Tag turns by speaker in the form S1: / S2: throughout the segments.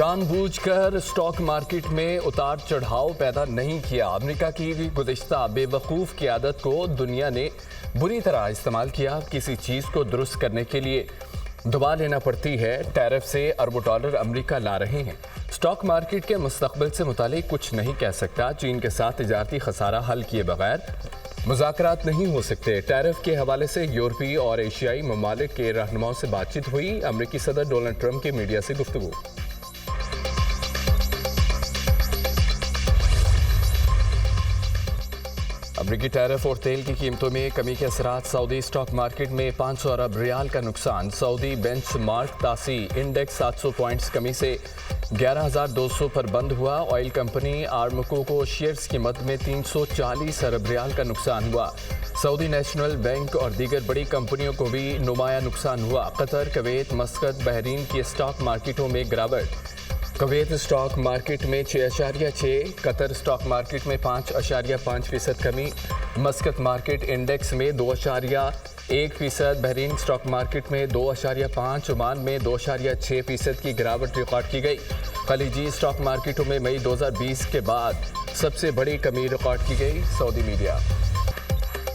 S1: जानबूझकर stock market में उतार चढ़ाव पैदा नहीं किया। अमेरिका की गुज़िश्ता बेवकूफ़ की आदत को दुनिया ने बुरी तरह इस्तेमाल किया। किसी चीज़ को दुरुस्त करने के लिए दबा लेना पड़ती है। टैरिफ से अरबों डॉलर अमेरिका ला रहे हैं। स्टॉक मार्केट के मुस्तकबिल से मुतालिक कुछ नहीं कह सकता। चीन के साथ तिजारती खसारा हल किए बगैर मुज़ाकरात नहीं हो सकते। टैरिफ के हवाले से यूरोपीय और एशियाई ममालिक के रहनुमाओं से बातचीत हुई। अमेरिकी सदर डोनाल्ड ट्रंप की मीडिया से गुफ्तगू। अमरीकी टैरिफ और तेल की कीमतों में कमी के असरात। सऊदी स्टॉक मार्केट में 500 अरब रियाल का नुकसान। सऊदी बेंचमार्क तासी इंडेक्स 700 पॉइंट्स कमी से 11,200 पर बंद हुआ। ऑयल कंपनी आर्मको को शेयर्स की मद में 340 अरब रियाल का नुकसान हुआ। सऊदी नेशनल बैंक और दीगर बड़ी कंपनियों को भी नुमाया नुकसान हुआ। कतर, कुवैत, मस्कत, बहरीन की स्टॉक मार्केटों में गिरावट। कुवैत स्टॉक मार्केट में 6.6, कतर स्टॉक मार्केट में 5.5% कमी। मस्कत मार्केट इंडेक्स में 2.1%, बहरीन स्टॉक मार्केट में 2.5, ओमान में 2.6% की गिरावट रिकॉर्ड की गई। खलीजी स्टॉक मार्केटों में मई 2020 के बाद सबसे बड़ी कमी रिकॉर्ड की गई। Saudi media.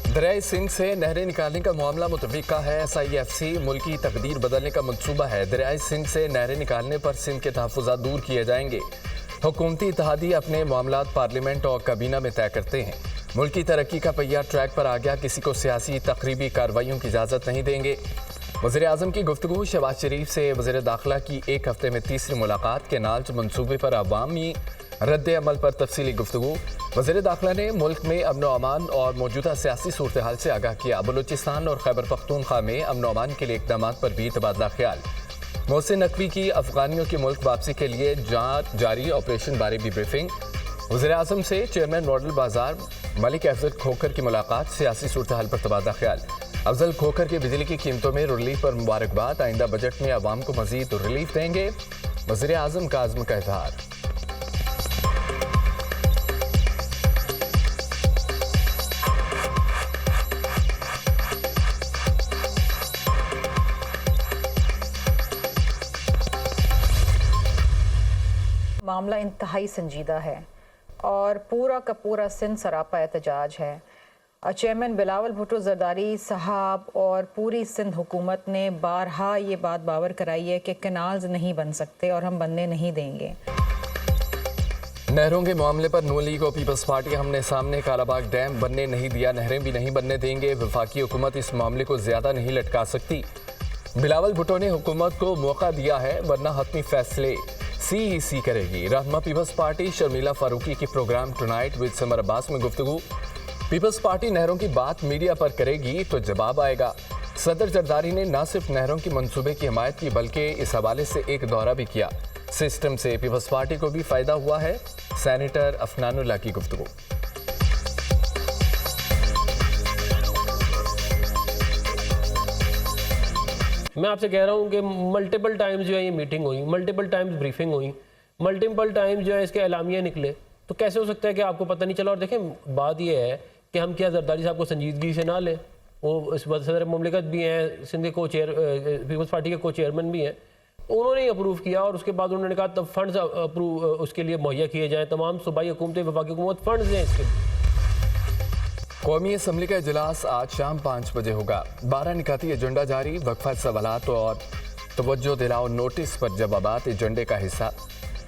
S1: दरियाए सिंध से नहरें निकालने का मामला मुतफ़िका है। SIFC मुल्क की तकदीर बदलने का मंसूबा है। दरियाए सिंध से नहरें निकालने पर सिंध के तहफ़्फ़ुज़ात दूर किए जाएंगे। हुकूमती इत्तेहादी अपने मामलात पार्लियामेंट और काबीना में तय करते हैं। मुल्क की तरक्की का पहिया ट्रैक पर आ गया। किसी को सियासी तकरीबी कार्रवाइयों की इजाज़त नहीं देंगे। वज़ीर आज़म की गुफ्तगू। शहबाज शरीफ से वज़ीर दाखिला की एक हफ्ते में तीसरी मुलाकात। केनाल्स मनसूबे पर अवामी रद्द अमल पर तफसीली गुफ्तगू। वज़ीर दाखिला ने मुल्क में अमन व अमान और मौजूदा सियासी सूरत हाल से आगाह किया। बलूचिस्तान और खैबर पख्तूनख्वा में अमन व अमान के लिए इक़दाम पर भी तबादला ख्याल। मोहसिन नकवी की अफगानियों की मुल्क वापसी के लिए जारी ऑपरेशन बारे भी ब्रीफिंग। वज़ीर आज़म से चेयरमैन मॉडल बाजार मलिक अफजल खोखर की मुलाकात। सियासी सूरत हाल पर तबादला ख्याल। अफजल खोखर की बिजली की कीमतों में रिलीफ पर मुबारकबाद। आइंदा बजट में अवाम को मजीद रिलीफ देंगे। वज़ीर आज़म का आज़म का इज़हार।
S2: मामला इंतहाई संजीदा है और पूरा का पूरा सिंध सरापा एहतजाज है। चेयरमैन बिलावल भुट्टो जरदारी साहब और पूरी सिंध हुकूमत ने बारहा ये बात बावर कराई है कि कैनाल्स नहीं बन सकते और हम बनने नहीं देंगे।
S1: नहरों के मामले पर नून लीग और पीपल्स पार्टी हमने सामने। कालाबाग डैम बनने नहीं दिया, नहरें भी नहीं बनने देंगे। वफाकी हुकूमत इस मामले को ज्यादा नहीं लटका सकती। बिलावल भुट्टो ने हुकूमत को मौका दिया है वरना हतमी फैसले CEC करेगी। रहनुमा पीपल्स पार्टी शर्मिला फारूकी की programme tonight with Samar Abbas में गुफ्तगू। पीपल्स पार्टी नहरों की बात मीडिया पर करेगी तो जवाब आएगा। सदर जरदारी ने न सिर्फ नहरों की मंसूबे की हिमायत की बल्कि इस हवाले से एक दौरा भी किया। सिस्टम से पीपल्स पार्टी को भी फायदा हुआ है। सेनेटर अफनानुल्लाह की गुफ्तगू।
S3: मैं आपसे कह रहा हूँ कि मल्टीपल टाइम्स जो है ये मीटिंग हुई, मल्टीपल टाइम्स ब्रीफिंग हुई, मल्टीपल टाइम्स जो है इसके एलामिया निकले, तो कैसे हो सकता है कि आपको पता नहीं चला। और देखें बात ये है कि हम क्या जरदारी साहब को संजीदगी से ना लें। वो इस वक्त सदर मुमलिकत भी हैं, सिंध के पीपल्स पार्टी के को चेयरमैन भी हैं। उन्होंने ही अप्रूव किया और उसके बाद उन्होंने कहा तब फंड्स अप्रूव उसके लिए मुहैया किए जाएँ। तमाम सूबाई हुकूमतें, वफाकी हुकूमत फंड्स दें इसके लिए।
S1: कौमी असम्बली का इजलास आज शाम 5 बजे होगा। 12 निकाती एजेंडा जारी। वक्फा सवालात और तवज्जो दिलाओ नोटिस पर जवाबात एजेंडे का हिस्सा।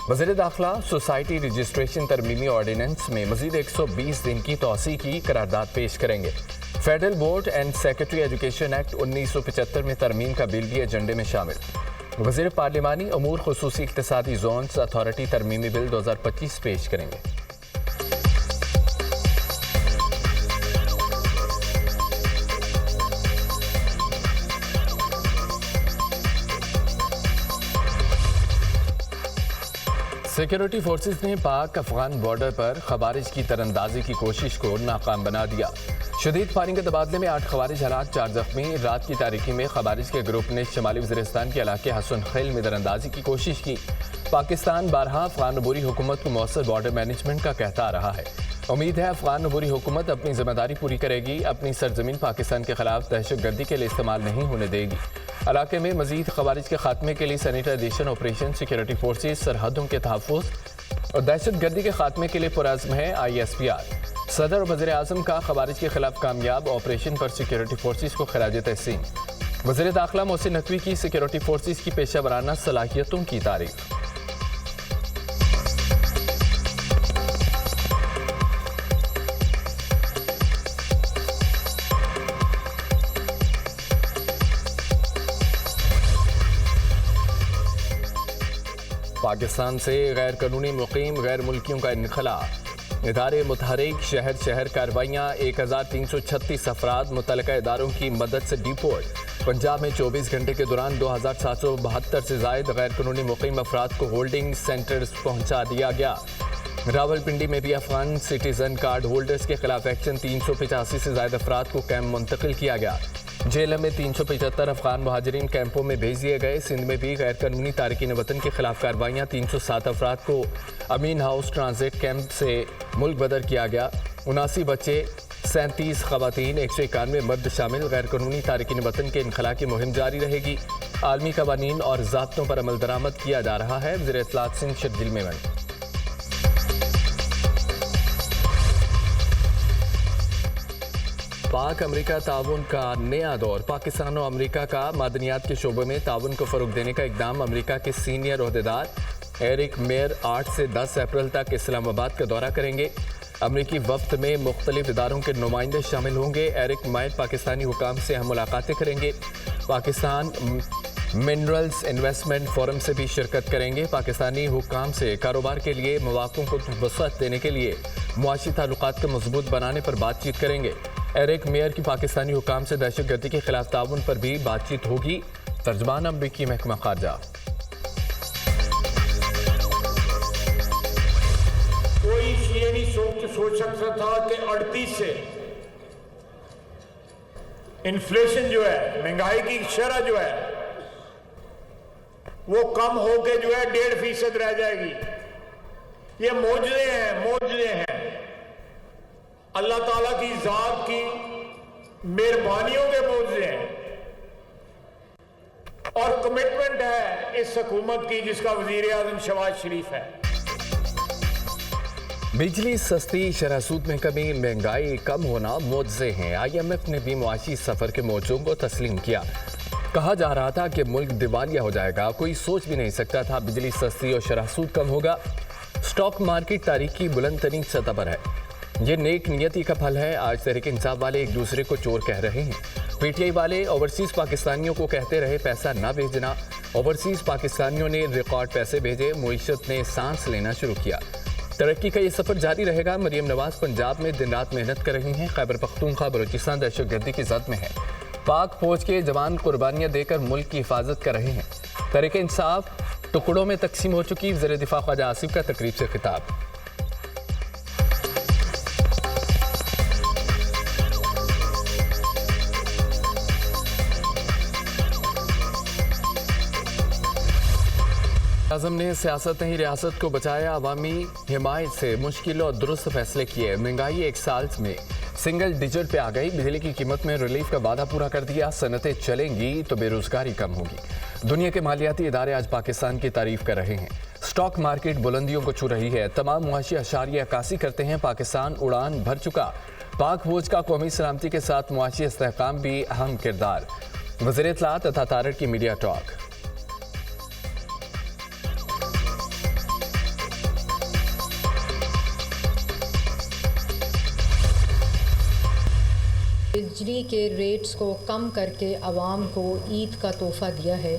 S1: वज़ीर दाखिला सोसाइटी रजिस्ट्रेशन तरमीमी ऑर्डिनेंस में मजीद 120 दिन की तौसी की करारदाद पेश करेंगे। Federal board and secretary education act 1975 में तरमीम का बिल भी एजेंडे में शामिल। वज़ीर पार्लिमानी अमूर खुसूसी इक़्तिसादी जोन्स अथॉरिटी तरमीमी बिल 2025 पेश करेंगे। सिक्योरिटी फोर्सेस ने पाक अफगान बॉर्डर पर खवारिज की तरंदाजी की कोशिश को नाकाम बना दिया। शदीद फायरिंग के तबादले में 8 खवारिज हलाक, 4 जख्मी। रात की तारीकी में खवारिज के ग्रुप ने शुमाली वज़ीरिस्तान के इलाके हसन खेल में दरअंदाजी की कोशिश की। पाकिस्तान बारहा अफगान अबूरी हुकूमत को मौसर बॉर्डर मैनेजमेंट का कहता आ रहा है। उम्मीद है अफगान अबूरी हुकूमत अपनी जिम्मेदारी पूरी करेगी, अपनी सरजमीन पाकिस्तान के खिलाफ दहशतगर्दी के लिए इस्तेमाल नहीं होने देगी। इलाके में मजीद खवारिज के खात्मे के लिए सैनिटाइजेशन ऑपरेशन, सिक्योरिटी फोर्सेज, सरहदों के तहफ़्फ़ुज़ और दहशतगर्दी के खात्मे के लिए पुरअज़्म है ISPR। सदर और वज़ीर आज़म का खवारिज के खिलाफ कामयाब ऑपरेशन पर सिक्योरिटी फोर्सेज को खिराज तहसीन। वज़ीर दाखिला मोहसिन नकवी की सिक्योरिटी फोर्सेज की पेशा वराना सलाहियतों की तारीफ। पाकिस्तान से गैर कानूनी मुकीम गैर मुल्कियों का इनखला, इदारे मुतहरिक, शहर शहर कार्रवाइयाँ, 1336 अफराद मुतलका इदारों की मदद से डिपोर्ट। पंजाब में 24 घंटे के दौरान 2772 से जायद गैर कानूनी मुकीम अफराद को होल्डिंग सेंटर्स पहुँचा दिया गया। रावलपिंडी में भी अफगान सिटीजन कार्ड होल्डर्स के खिलाफ एक्शन, 385 से जायद अफराद को कैंप मुंतकिल किया गया। जेल में 375 अफगान मुहाजिरीन कैंपों में भेज दिए गए। सिंध में भी गैर कानूनी तारकीन वतन के खिलाफ कार्रवाइयाँ, 307 अफराद को अमीन हाउस ट्रांजिट कैंप से मुल्क बदर किया गया। 79 बच्चे, 37 खवातीन, 191 मर्द शामिल। गैर कानूनी तारकीन वतन के इनखला की मुहिम जारी रहेगी। आलमी कवानीन और ज़ाब्तों पर अमल दरामद किया जा रहा है। वज़ीर इत्तलात सिंह शर्जील मेमन। पाक अमेरिका ताउन का नया दौर, पाकिस्तान और अमेरिका का मादनियात के शोबे में ताउन को फ़रोग देने का इकदाम। अमेरिका के सीनियर ओहदेदार एरिक मेयर 8 से 10 अप्रैल तक इस्लामाबाद का दौरा करेंगे। अमेरिकी वफ्द में मुख्तलिफ इदारों के नुमाइंदे शामिल होंगे। एरिक मेयर पाकिस्तानी हुकाम से हम मुलाकातें करेंगे। पाकिस्तान मिनरल्स इन्वेस्टमेंट फोरम से भी शिरकत करेंगे। पाकिस्तानी हुकाम से कारोबार के लिए मौक़ों को वसअत देने के लिए मुआशी ताल्लुकात को मजबूत बनाने पर बातचीत करेंगे। एरिक मेयर की पाकिस्तानी हुकाम से दहशतगर्दी के खिलाफ ताउन पर भी बातचीत होगी। तर्जमान अमरीकी महकमा खारजा।
S4: कोई ये नहीं सोच सकता था कि 38 से इन्फ्लेशन जो है, महंगाई की शरह जो है वो कम होके जो है 1.5% रह जाएगी। ये मौजूदे हैं अल्लाह ताला की जात की मेहरबानियों के मौजूदे हैं और कमिटमेंट है इस हुकूमत की जिसका वजीर आजम शहबाज शरीफ है।
S1: बिजली सस्ती, शरह सूद में कमी, महंगाई कम होना मौजज़े हैं। IMF ने भी मुआशी सफ़र के मौजों को तस्लीम किया। कहा जा रहा था कि मुल्क दिवालिया हो जाएगा, कोई सोच भी नहीं सकता था बिजली सस्ती और शरह सूद कम होगा। स्टॉक मार्केट तारीख की बुलंद तरीन सतह पर है। ये नेक नियति का फल है। आज तहरीक इंसाफ वाले एक दूसरे को चोर कह रहे हैं। PTI वाले ओवरसीज़ पाकिस्तानियों को कहते रहे पैसा ना भेजना। ओवरसीज़ पाकिस्तानियों ने रिकॉर्ड पैसे भेजे। मुईशत ने सांस लेना शुरू किया। तरक्की का ये सफ़र जारी रहेगा। मरियम नवाज पंजाब में दिन रात मेहनत कर रही हैं। खैबर पख्तूनख्वा बलूचिस्तान दहशतगर्दी की जद में है। पाक फौज के जवान कुर्बानियाँ देकर मुल्क की हिफाजत कर रहे हैं। तहरीक इंसाफ टुकड़ों में तकसीम हो चुकी। वज़ीर दिफा ख्वाजा आसिफ का तकरीब से खिताब। आज़म ने सियासत नहीं रियासत को बचाया। अवामी हिमायत से मुश्किल और दुरुस्त फैसले किए। महंगाई एक साल में सिंगल डिजिट पे आ गई। बिजली की कीमत में रिलीफ का वादा पूरा कर दिया। सनतें चलेंगी तो बेरोजगारी कम होगी। दुनिया के मालियाती इदारे आज पाकिस्तान की तारीफ कर रहे हैं। स्टॉक मार्केट बुलंदियों को छू रही है। तमाम मुआशी अशारिया अक्कासी करते हैं। पाकिस्तान उड़ान भर चुका। पाक फौज का कौमी सलामती के साथ मुआशी इस्तेहकाम भी अहम किरदार। वज़ीर इत्तलात अता तारड़ की मीडिया टॉक।
S5: बिजली के रेट्स को कम करके आवाम को ईद का तोहफ़ा दिया है,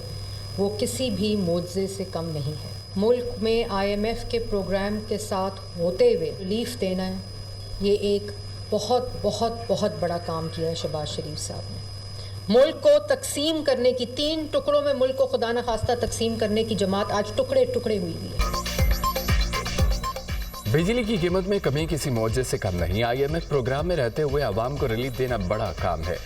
S5: वो किसी भी मुआवजे से कम नहीं है। मुल्क में IMF के प्रोग्राम के साथ होते हुए रिलीफ देना है, ये एक बहुत बहुत बहुत बड़ा काम किया है शहबाज शरीफ साहब ने। मुल्क को तकसीम करने की, 3 टुकड़ों में मुल्क को खुदा न खास्ता तकसीम करने की जमात आज टुकड़े टुकड़े हुई है।
S1: बिजली की कीमत में कमी किसी मौजे से कम नहीं। IMF प्रोग्राम में रहते हुए आवाम को रिलीफ देना बड़ा काम है।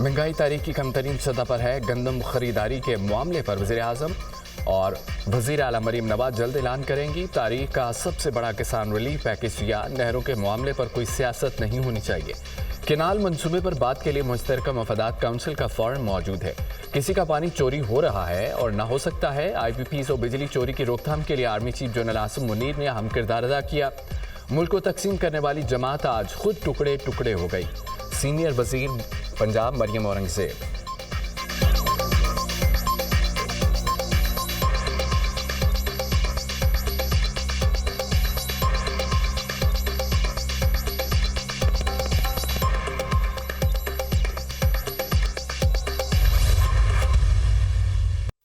S1: महंगाई तारीख की कम तरीन सतह पर है। गंदम खरीदारी के मामले पर वज़ीर आज़म और वज़ीर आला मरीम नवाज जल्द ऐलान करेंगी। तारीख का सबसे बड़ा किसान रिलीफ पैकेज या नहरों के मामले पर कोई सियासत नहीं होनी चाहिए। केनाल मंसूबे पर बात के लिए मुश्तरका मफादात काउंसिल का फोरम मौजूद है। किसी का पानी चोरी हो रहा है और ना हो सकता है। IPPs और बिजली चोरी की रोकथाम के लिए army chief general Asim Munir ने अहम किरदार अदा किया। मुल्क को तकसीम करने वाली जमात आज खुद टुकड़े टुकड़े हो गई। सीनियर वजीर पंजाब मरियम औरंगजेब।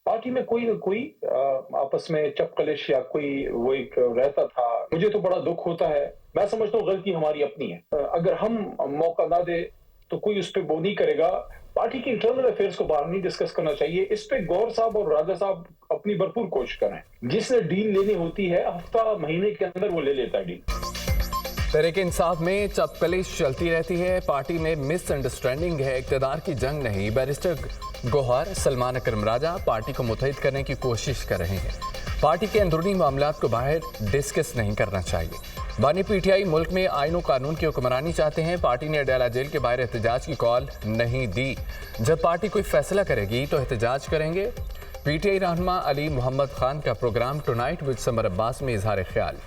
S6: पार्टी में कोई न कोई आपस में चपकलिश या कोई वो एक रहता था। मुझे तो बड़ा दुख होता है। मैं समझता हूँ गलती हमारी अपनी है। अगर हम मौका ना दे तो कोई उस पर वो नहीं करेगा। पार्टी की इंटरनल अफेयर्स को बाहर नहीं डिस्कस करना चाहिए। इस पे गौर साहब और राजा साहब अपनी भरपूर कोशिश करें। जिसने डील लेनी होती है हफ्ता महीने के अंदर वो ले लेता है डील।
S1: तहरीक इंसाफ में चपकलिश चलती रहती है। पार्टी में मिसअंडरस्टैंडिंग है, इक़्तिदार की जंग नहीं। बैरिस्टर गौहर सलमान अकरम राजा पार्टी को मुत्तहिद करने की कोशिश कर रहे हैं। पार्टी के अंदरूनी मामलात को बाहर डिस्कस नहीं करना चाहिए। बानी PTI मुल्क में आईन और कानून की हुक्मरानी चाहते हैं। पार्टी ने अडयाला जेल के बाहर एहतजाज की कॉल नहीं दी। जब पार्टी कोई फैसला करेगी तो एहतजाज करेंगे। PTI रहनुमा अली मोहम्मद खान का programme tonight with Samar Abbas में इजहार ख्याल।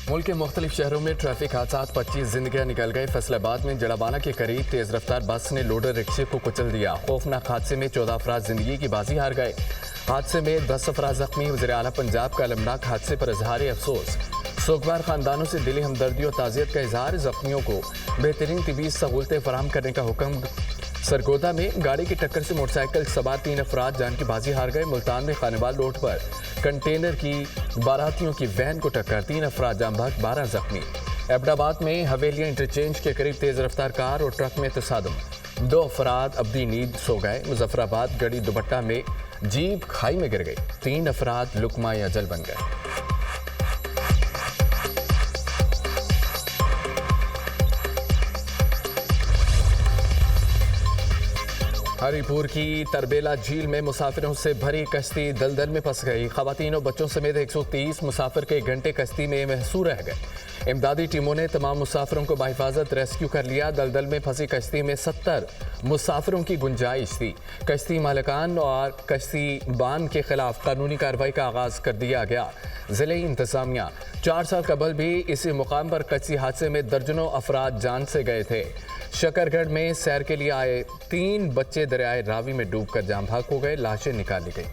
S1: मुल्क के मुख्तलिफ शहरों में ट्रैफिक हादसा, 25 जिंदगियां निकल गए। फैसलाबाद में जड़ावाना के करीब तेज रफ्तार बस ने लोडर रिक्शे को कुचल दिया। खौफनाक हादसे में 14 अफराद जिंदगी की बाजी हार गए। हादसे में 10 अफराद जख्मी। वज़ीर आला पंजाब का अलमनाक हादसे पर इजहार अफसोस। सोगवार खानदानों से दिली हमदर्दी और ताज़ियत का इजहार। जख्मियों को बेहतरीन तिबी सहूलतें फराहम करने का हुक्म। सरगोदा में गाड़ी की टक्कर से मोटरसाइकिल सवार 3 अफराद जान की बाजी हार गए। मुल्तान में खानेवाल रोड पर कंटेनर की बारातियों की वैन को टक्कर, 3 अफराद जाम बहक, 12 जख्मी। एबटाबाद में हवेलियां इंटरचेंज के करीब तेज रफ्तार कार और ट्रक में तसादम, 2 अफराद अब्दी नींद सो गए। मुजफ्फराबाद गड़ी दुपट्टा में जीप खाई में गिर गई, 3 अफराद लुकमा या जल बन गए। हरिपुर की तरबेला झील में मुसाफिरों से भरी कश्ती दलदल में फंस गई। खवातीन और बच्चों समेत 130 मुसाफिर के घंटे कश्ती में महसूर रह गए। इमदादी टीमों ने तमाम मुसाफिरों को बाहिफाजत रेस्क्यू कर लिया। दलदल में फंसी कश्ती में 70 मुसाफिरों की गुंजाइश थी। कश्ती मालिकान और कश्ती बान के खिलाफ कानूनी कार्रवाई का आगाज कर दिया गया। जिले इंतजामिया 4 साल कबल भी इसी मुकाम पर कश्ती हादसे में दर्जनों अफराद जान से गए थे। शकरगढ़ में सैर के लिए आए 3 बच्चे दरियाए रावी में डूबकर जाम बहक हो गए। लाशें निकाली गई।